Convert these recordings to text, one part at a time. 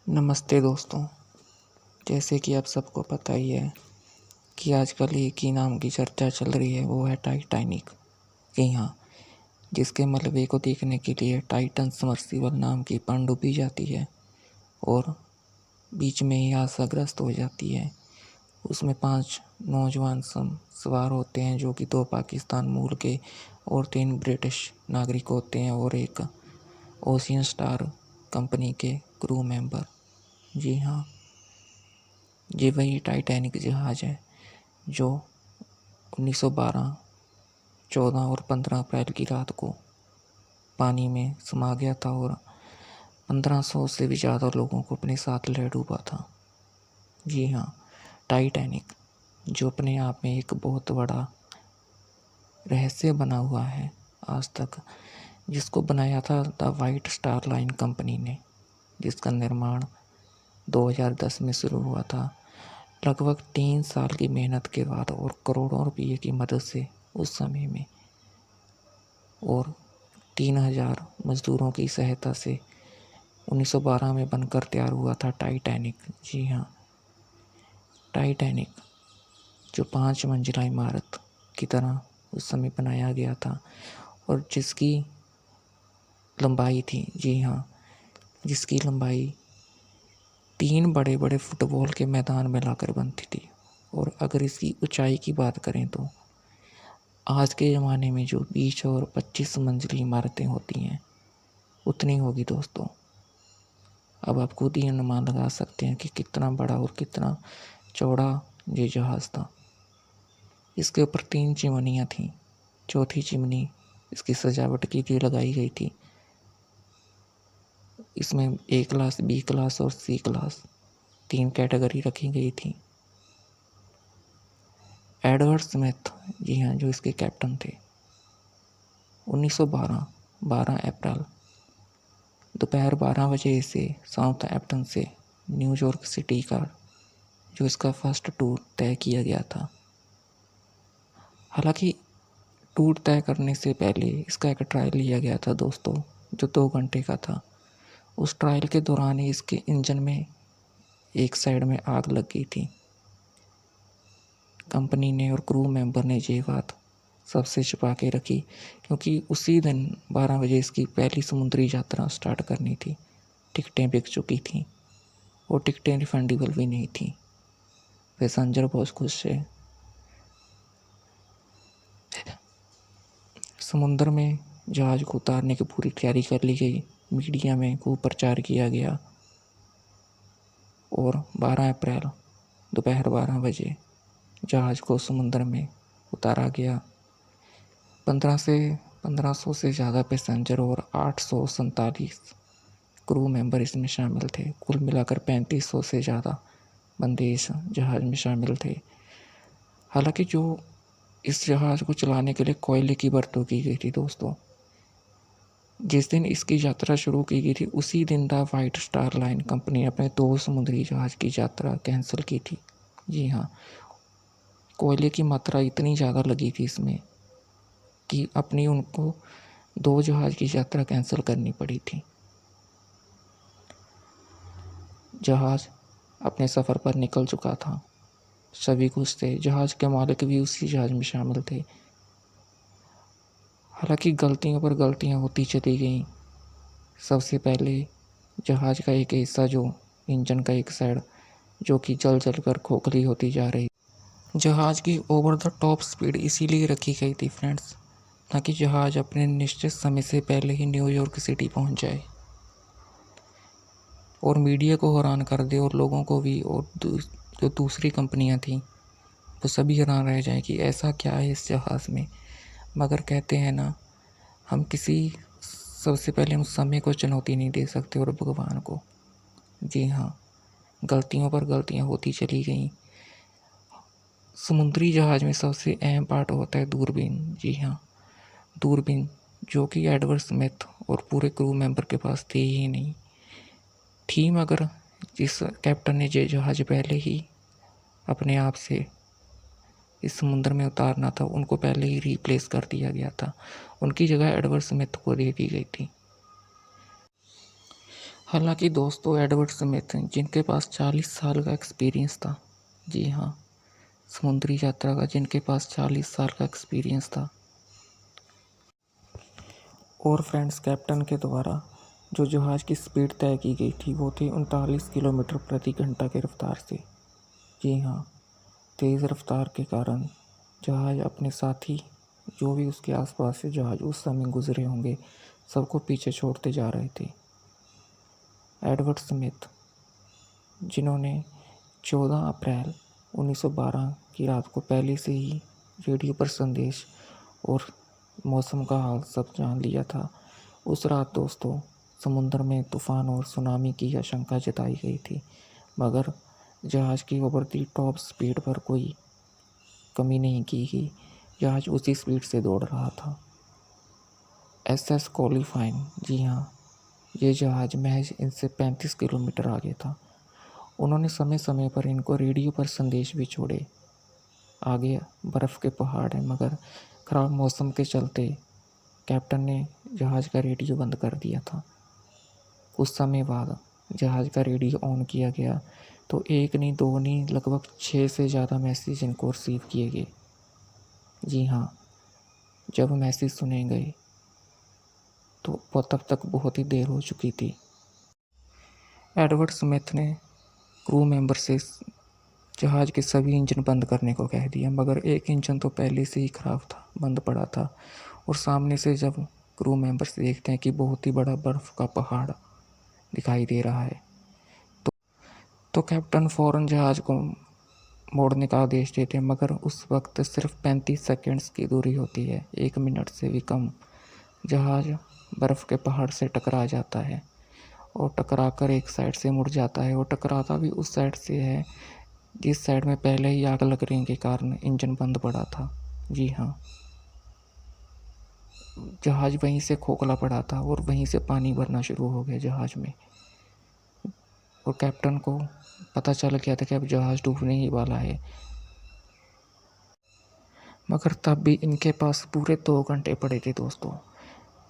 नमस्ते दोस्तों। जैसे कि आप सबको पता ही है कि आजकल एक ही नाम की चर्चा चल रही है, वो है टाइटैनिक। जी हाँ, जिसके मलबे को देखने के लिए टाइटन सबमर्सिबल नाम की पनडुब्बी जाती है और बीच में ही हादसाग्रस्त हो जाती है। उसमें 5 नौजवान सवार होते हैं, जो कि 2 पाकिस्तान मूल के और 3 ब्रिटिश नागरिक होते हैं और एक ओशियन स्टार कंपनी के क्रू मेंबर। जी हाँ, ये वही टाइटैनिक जहाज़ है जो 1912, 14 और 15 अप्रैल की रात को पानी में समा गया था और 1500 से भी ज़्यादा लोगों को अपने साथ ले डूबा था। जी हाँ, टाइटैनिक जो अपने आप में एक बहुत बड़ा रहस्य बना हुआ है आज तक, जिसको बनाया था the white star line company ने, जिसका निर्माण 2010 में शुरू हुआ था। लगभग 3 साल की मेहनत के बाद और करोड़ों रुपये की मदद से उस समय में और 3000 मजदूरों की सहायता से 1912 में बनकर तैयार हुआ था टाइटैनिक। जी हाँ, टाइटैनिक जो 5 मंजिला इमारत की तरह उस समय बनाया गया था और जिसकी लंबाई थी, जी हाँ, जिसकी लंबाई 3 बड़े बड़े फुटबॉल के मैदान में लाकर बनती थी। और अगर इसकी ऊंचाई की बात करें तो आज के ज़माने में जो 20 और 25 मंजिली इमारतें होती हैं, उतनी होगी दोस्तों। अब आप खुद ही अनुमान लगा सकते हैं कि कितना बड़ा और कितना चौड़ा ये जहाज़ था। इसके ऊपर 3 चिमनियाँ थीं। चौथी चिमनी इसकी सजावट के लिए लगाई गई थी। इसमें ए क्लास, बी क्लास और सी क्लास 3 कैटेगरी रखी गई थी। एडवर्ड स्मिथ, जी हाँ, जो इसके कैप्टन थे, 1912 12 अप्रैल दोपहर 12 बजे से साउथहैम्पटन से न्यूयॉर्क सिटी का जो इसका फर्स्ट टूर तय किया गया था। हालांकि टूर तय करने से पहले इसका एक ट्रायल लिया गया था दोस्तों, जो 2 घंटे का था। उस ट्रायल के दौरान ही इसके इंजन में एक साइड में आग लग गई थी। कंपनी ने और क्रू मेंबर ने ये बात सबसे छुपा के रखी, क्योंकि उसी दिन 12 बजे इसकी पहली समुद्री यात्रा स्टार्ट करनी थी। टिकटें बिक चुकी थीं और टिकटें रिफंडेबल भी नहीं थी। पैसेंजर बहुत खुश थे। समुद्र में जहाज़ को उतारने की पूरी तैयारी कर ली गई। मीडिया में खूब प्रचार किया गया और 12 अप्रैल दोपहर 12 बजे जहाज़ को समुद्र में उतारा गया। 1500 से ज़्यादा पैसेंजर और 847 क्रू मेंबर इसमें शामिल थे। कुल मिलाकर 3500 से ज़्यादा बंदे इस जहाज़ में शामिल थे। हालांकि जो इस जहाज़ को चलाने के लिए कोयले की बरतों की गई थी दोस्तों। जिस दिन इसकी यात्रा शुरू की गई थी, उसी दिन the white star line company ने अपने 2 समुद्री जहाज़ की यात्रा कैंसिल की थी। जी हाँ, कोयले की मात्रा इतनी ज़्यादा लगी थी इसमें कि अपनी उनको 2 जहाज़ की यात्रा कैंसिल करनी पड़ी थी। जहाज़ अपने सफ़र पर निकल चुका था। सभी खुश थे। जहाज़ के मालिक भी उसी जहाज़ में शामिल थे। हालांकि गलतियों पर गलतियां होती चली गईं। सबसे पहले जहाज़ का एक हिस्सा, जो इंजन का एक साइड, जो कि जल जल कर खोखली होती जा रही। जहाज़ की ओवर द टॉप स्पीड इसीलिए रखी गई थी फ्रेंड्स, ताकि जहाज़ अपने निश्चित समय से पहले ही न्यूयॉर्क सिटी पहुंच जाए और मीडिया को हैरान कर दे और लोगों को भी, और जो दूसरी कंपनियां थीं वो सभी हैरान रह जाएं कि ऐसा क्या है इस जहाज़ में। मगर कहते हैं ना, सबसे पहले हम समय को चुनौती नहीं दे सकते और भगवान को। जी हाँ, गलतियों पर गलतियाँ होती चली गईं। समुद्री जहाज़ में सबसे अहम पार्ट होता है दूरबीन। जी हाँ, दूरबीन जो कि एडवर्ड स्मिथ और पूरे क्रू मेंबर के पास थी ही नहीं। थी, मगर जिस कैप्टन ने ये जहाज़ पहले ही अपने आप से इस समुद्र में उतारना था, उनको पहले ही रिप्लेस कर दिया गया था। उनकी जगह एडवर्ड स्मिथ को दे दी गई थी। हालांकि दोस्तों एडवर्ड स्मिथ जिनके पास 40 साल का एक्सपीरियंस था, जी हाँ, समुद्री यात्रा का जिनके पास 40 साल का एक्सपीरियंस था, और फ्रेंड्स कैप्टन के द्वारा जो जहाज़ की स्पीड तय की गई थी वो थी 39 किलोमीटर प्रति घंटा की रफ्तार से। जी हाँ, तेज़ रफ्तार के कारण जहाज़ अपने साथी जो भी उसके आसपास से जहाज़ उस समय गुजरे होंगे सबको पीछे छोड़ते जा रहे थे। एडवर्ड स्मिथ जिन्होंने 14 अप्रैल 1912 की रात को पहले से ही रेडियो पर संदेश और मौसम का हाल सब जान लिया था, उस रात दोस्तों समुद्र में तूफान और सुनामी की आशंका जताई गई थी, मगर जहाज़ की उभरती टॉप स्पीड पर कोई कमी नहीं की गई। जहाज़ उसी स्पीड से दौड़ रहा था। एसएस क्वालिफाइन, जी हाँ, ये जहाज़ महज इनसे 35 किलोमीटर आगे था। उन्होंने समय समय पर इनको रेडियो पर संदेश भी छोड़े। आगे बर्फ़ के पहाड़ हैं, मगर ख़राब मौसम के चलते कैप्टन ने जहाज़ का रेडियो बंद कर दिया था। कुछ समय बाद जहाज़ का रेडियो ऑन किया गया तो एक नहीं, दो नहीं, लगभग 6 से ज़्यादा मैसेज इनको रिसीव किए गए। जी हाँ, जब मैसेज सुने गए तो तब तक बहुत ही देर हो चुकी थी। एडवर्ड स्मिथ ने क्रू मेंबर से जहाज़ के सभी इंजन बंद करने को कह दिया, मगर एक इंजन तो पहले से ही ख़राब था, बंद पड़ा था, और सामने से जब क्रू मेंबर्स देखते हैं कि बहुत ही बड़ा बर्फ़ का पहाड़ दिखाई दे रहा है तो कैप्टन फ़ौरन जहाज़ को मोड़ने का आदेश देते हैं, मगर उस वक्त सिर्फ 35 सेकंड्स की दूरी होती है, 1 मिनट से भी कम। जहाज़ बर्फ़ के पहाड़ से टकरा जाता है और टकरा कर एक साइड से मुड़ जाता है, और टकराता भी उस साइड से है जिस साइड में पहले ही आग लगने के कारण इंजन बंद पड़ा था। जी हाँ, जहाज़ वहीं से खोखला पड़ा था और वहीं से पानी भरना शुरू हो गया जहाज़ में, और कैप्टन को पता चल गया था कि अब जहाज़ डूबने ही वाला है। मगर तब भी इनके पास पूरे 2 घंटे पड़े थे दोस्तों।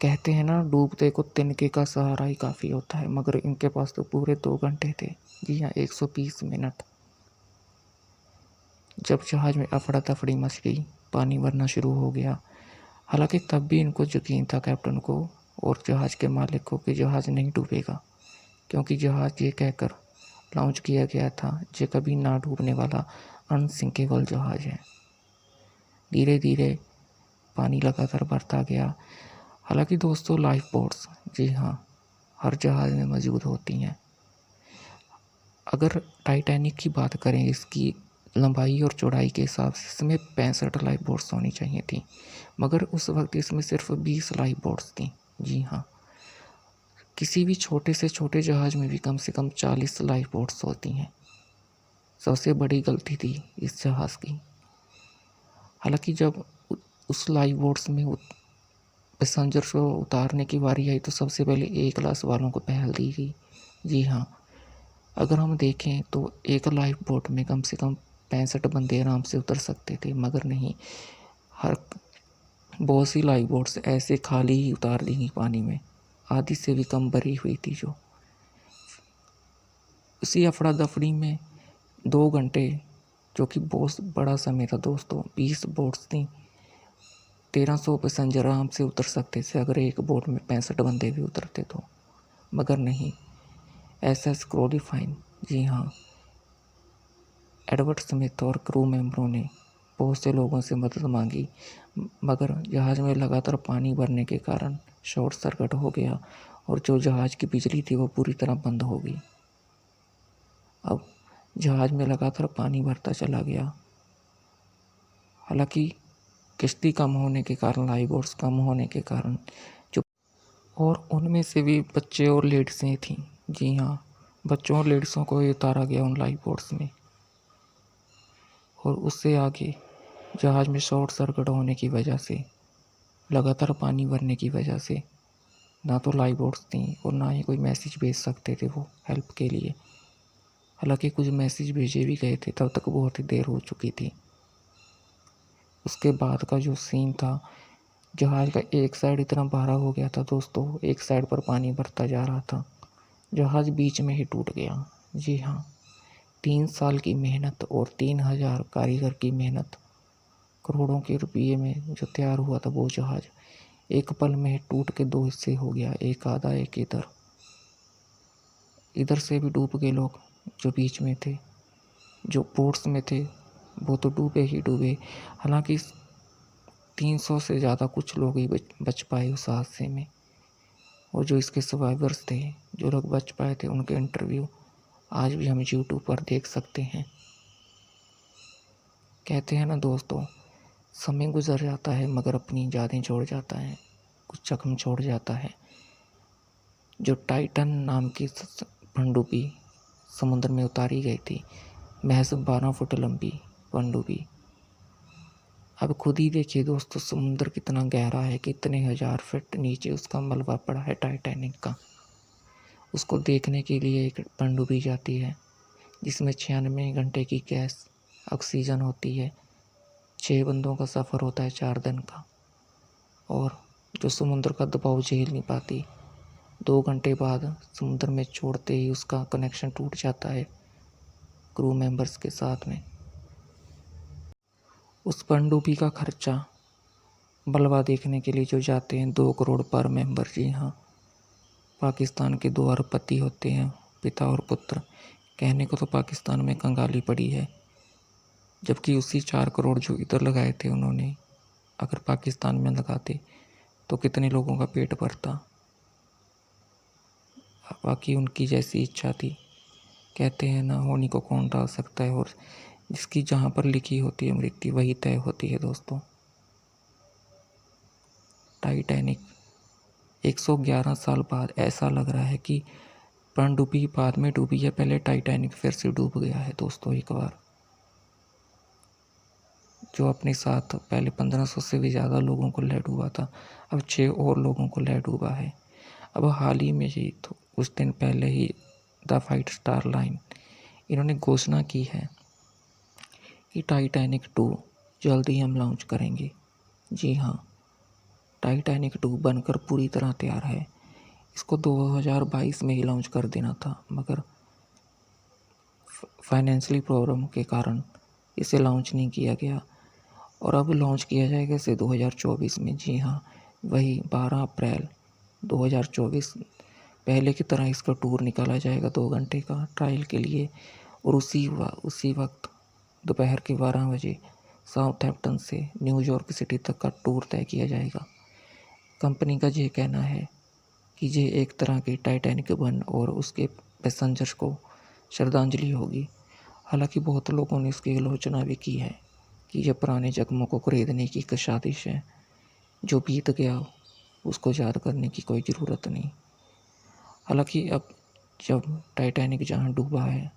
कहते हैं ना, डूबते को तिनके का सहारा ही काफ़ी होता है, मगर इनके पास तो पूरे 2 घंटे थे। जी हाँ, 120 मिनट। जब जहाज़ में अफड़ा तफड़ी मच गई, पानी भरना शुरू हो गया। हालांकि तब भी इनको यकीन था, कैप्टन को और जहाज़ के मालिक को, कि जहाज़ नहीं डूबेगा, क्योंकि जहाज़ ये कहकर लॉन्च किया गया था ये कभी ना डूबने वाला अनसिंकेबल जहाज़ है। धीरे धीरे पानी लगातार बढ़ता गया। हालांकि दोस्तों लाइफ बोट्स, जी हाँ, हर जहाज़ में मौजूद होती हैं। अगर टाइटैनिक की बात करें, इसकी लंबाई और चौड़ाई के हिसाब से इसमें 65 लाइफ बोट्स होनी चाहिए थी, मगर उस वक्त इसमें सिर्फ 20 लाइफ बोट्स थी। जी हाँ, किसी भी छोटे से छोटे जहाज़ में भी कम से कम 40 लाइफ बोट्स होती हैं। सबसे बड़ी गलती थी इस जहाज़ की। हालांकि जब उस लाइफ बोट्स में पैसेंजर्स को उतारने की बारी आई तो सबसे पहले ए क्लास वालों को पहल दी गई। जी हाँ, अगर हम देखें तो एक लाइफ बोट में कम से कम 65 बंदे आराम से उतर सकते थे, मगर नहीं, हर बहुत सी लाइफ बोट्स ऐसे खाली ही उतार दी गई पानी में, आधी से भी कम भरी हुई थी। जो उसी अफड़ा दफड़ी में 2 घंटे, जो कि बहुत बड़ा समय था दोस्तों, 20 बोट्स थी, 1300 पैसेंजर आराम से उतर सकते थे अगर एक बोट में 65 बंदे भी उतरते तो, मगर नहीं। एसएस क्वालिफाइन, जी हाँ, एडवर्ड स्मिथ और क्रू मेंबरों ने बहुत से लोगों से मदद मांगी, मगर जहाज़ में लगातार पानी भरने के कारण शॉर्ट सर्किट हो गया और जो जहाज़ की बिजली थी वो पूरी तरह बंद हो गई। अब जहाज़ में लगातार पानी भरता चला गया। हालांकि किश्ती कम होने के कारण, लाइफ बोट्स कम होने के कारण, जो और उनमें से भी बच्चे और लेडीज़ें थीं। जी हाँ, बच्चों और लेडीज़ों को ही उतारा गया उन लाइफ बोट्स में, और उससे आगे जहाज़ में शॉर्ट सर्किट होने की वजह से, लगातार पानी भरने की वजह से, ना तो लाइफ बोट्स थी और ना ही कोई मैसेज भेज सकते थे वो हेल्प के लिए। हालांकि कुछ मैसेज भेजे भी गए थे, तब तक बहुत ही देर हो चुकी थी। उसके बाद का जो सीन था, जहाज़ का एक साइड इतना भारा हो गया था दोस्तों, एक साइड पर पानी भरता जा रहा था, जहाज़ बीच में ही टूट गया। जी हाँ, 3 साल की मेहनत और 3000 कारीगर की मेहनत, करोड़ों के रुपये में जो तैयार हुआ था वो जहाज़ एक पल में ही टूट के 2 हिस्से हो गया, एक आधा एक इधर। इधर से भी डूब गए लोग जो बीच में थे, जो पोर्ट्स में थे वो तो डूबे ही डूबे। हालांकि 300 से ज़्यादा कुछ लोग ही बच पाए उस हादसे में। और जो इसके सर्वाइवर्स थे, जो लोग बच पाए थे, उनके इंटरव्यू आज भी हम यूट्यूब पर देख सकते हैं। कहते हैं ना दोस्तों, समय गुजर जाता है मगर अपनी यादें छोड़ जाता है, कुछ जख्म छोड़ जाता है। जो टाइटन नाम की पनडुब्बी समुद्र में उतारी गई थी, महज 12 फुट लंबी पनडुब्बी। अब खुद ही देखिए दोस्तों, समुद्र कितना गहरा है, कितने 1000 फीट नीचे उसका मलबा पड़ा है टाइटैनिक का। उसको देखने के लिए एक पनडुब्बी जाती है जिसमें 96 घंटे की गैस ऑक्सीजन होती है। 6 बंदों का सफ़र होता है 4 दिन का, और जो समुद्र का दबाव झेल नहीं पाती, 2 घंटे बाद समुद्र में छोड़ते ही उसका कनेक्शन टूट जाता है क्रू मेंबर्स के साथ में। उस पनडुब्बी का खर्चा मलबा देखने के लिए जो जाते हैं 2 करोड़ पर मेंबर। जी हाँ, पाकिस्तान के 2 अरबपति होते हैं, पिता और पुत्र। कहने को तो पाकिस्तान में कंगाली पड़ी है, जबकि उसी 4 करोड़ जो इधर लगाए थे उन्होंने अगर पाकिस्तान में लगाते तो कितने लोगों का पेट भरता। बाकी उनकी जैसी इच्छा थी। कहते हैं ना, होनी को कौन टाल सकता है, और जिसकी जहाँ पर लिखी होती है मृत्यु वही तय होती है दोस्तों। टाइटैनिक 111 साल बाद ऐसा लग रहा है कि पनडुब्बी बाद में डूबी है, पहले टाइटैनिक फिर से डूब गया है दोस्तों एक बार। जो अपने साथ पहले 1500 से भी ज़्यादा लोगों को ले डूबा था, अब 6 और लोगों को ले डूबा है। अब हाल ही में ही तो कुछ दिन पहले ही द फाइव स्टार लाइन इन्होंने घोषणा की है कि टाइटैनिक 2 जल्द ही हम लॉन्च करेंगे। जी हाँ, टाइटैनिक 2 बनकर पूरी तरह तैयार है। इसको 2022 में ही लॉन्च कर देना था, मगर फाइनेंशियली प्रॉब्लम के कारण इसे लॉन्च नहीं किया गया, और अब लॉन्च किया जाएगा इसे 2024 में। जी हाँ, वही 12 अप्रैल 2024 पहले की तरह इसका टूर निकाला जाएगा 2 घंटे का ट्रायल के लिए, और उसी वक्त दोपहर के 12 बजे साउथहैम्पटन से न्यूयॉर्क सिटी तक का टूर तय किया जाएगा। कंपनी का ये कहना है कि ये एक तरह की टाइटैनिक 1 और उसके पैसेंजर्स को श्रद्धांजलि होगी। हालांकि बहुत लोगों ने इसकी आलोचना भी की है कि यह पुराने जख्मों को खरीदने की एक साजिश है, जो बीत गया उसको याद करने की कोई ज़रूरत नहीं। हालांकि अब जब टाइटैनिक जहाँ डूबा है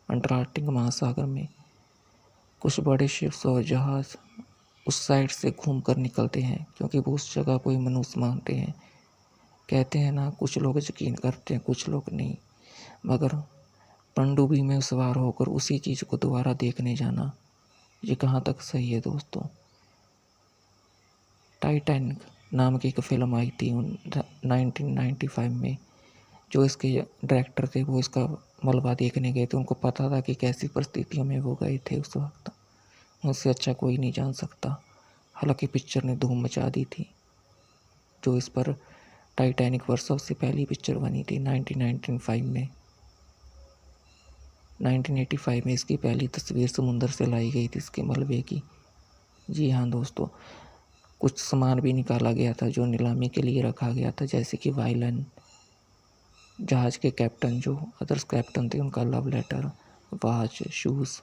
अंटार्कटिक महासागर में, कुछ बड़े शिप्स और जहाज़ उस साइड से घूम कर निकलते हैं, क्योंकि वो उस जगह कोई मनुष्य मानते हैं। कहते हैं ना, कुछ लोग यकीन करते हैं कुछ लोग नहीं, मगर पनडुब्बी में सवार होकर उसी चीज़ को दोबारा देखने जाना, ये कहाँ तक सही है दोस्तों। टाइटैनिक नाम की एक फ़िल्म आई थी 1995 में। जो इसके डायरेक्टर थे वो इसका मलबा देखने गए थे, उनको पता था कि कैसी परिस्थितियों में वो गए थे उस वक्त, उनसे अच्छा कोई नहीं जान सकता। हालांकि पिक्चर ने धूम मचा दी थी। जो इस पर टाइटैनिक पर सबसे पहली पिक्चर बनी थी 1995 में। 1985 में इसकी पहली तस्वीर समुंदर से लाई गई थी इसके मलबे की। जी हाँ दोस्तों, कुछ सामान भी निकाला गया था जो नीलामी के लिए रखा गया था, जैसे कि वायलिन, जहाज़ के कैप्टन जो अदर्स कैप्टन थे उनका लव लेटर, वॉच, शूज़।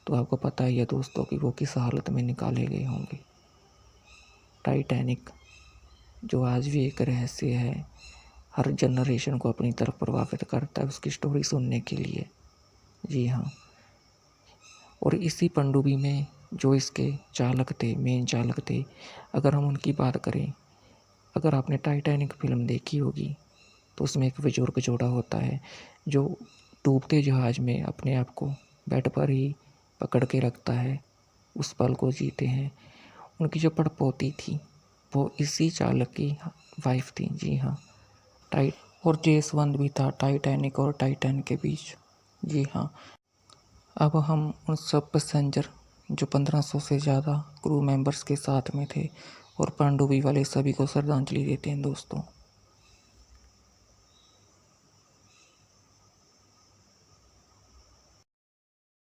तो आपको पता ही है दोस्तों कि वो किस हालत में निकाले गए होंगे। टाइटैनिक जो आज भी एक रहस्य है, हर जनरेशन को अपनी तरफ प्रभावित करता है उसकी स्टोरी सुनने के लिए। जी हाँ, और इसी पनडुब्बी में जो इसके चालक थे, मेन चालक थे, अगर हम उनकी बात करें, अगर आपने टाइटैनिक फिल्म देखी होगी तो उसमें एक बुजुर्ग जोड़ा होता है जो डूबते जहाज़ में अपने आप को बेड पर ही पकड़ के रखता है, उस पल को जीते हैं। उनकी जो पड़पोती थी वो इसी चालक की वाइफ थी। जी हाँ, और जेम्स भी था टाइटैनिक और टाइटैन के बीच। जी हाँ, अब हम उन सब पैसेंजर जो 1500 से ज़्यादा क्रू मेंबर्स के साथ में थे और पनडुब्बी वाले सभी को श्रद्धांजलि देते हैं दोस्तों।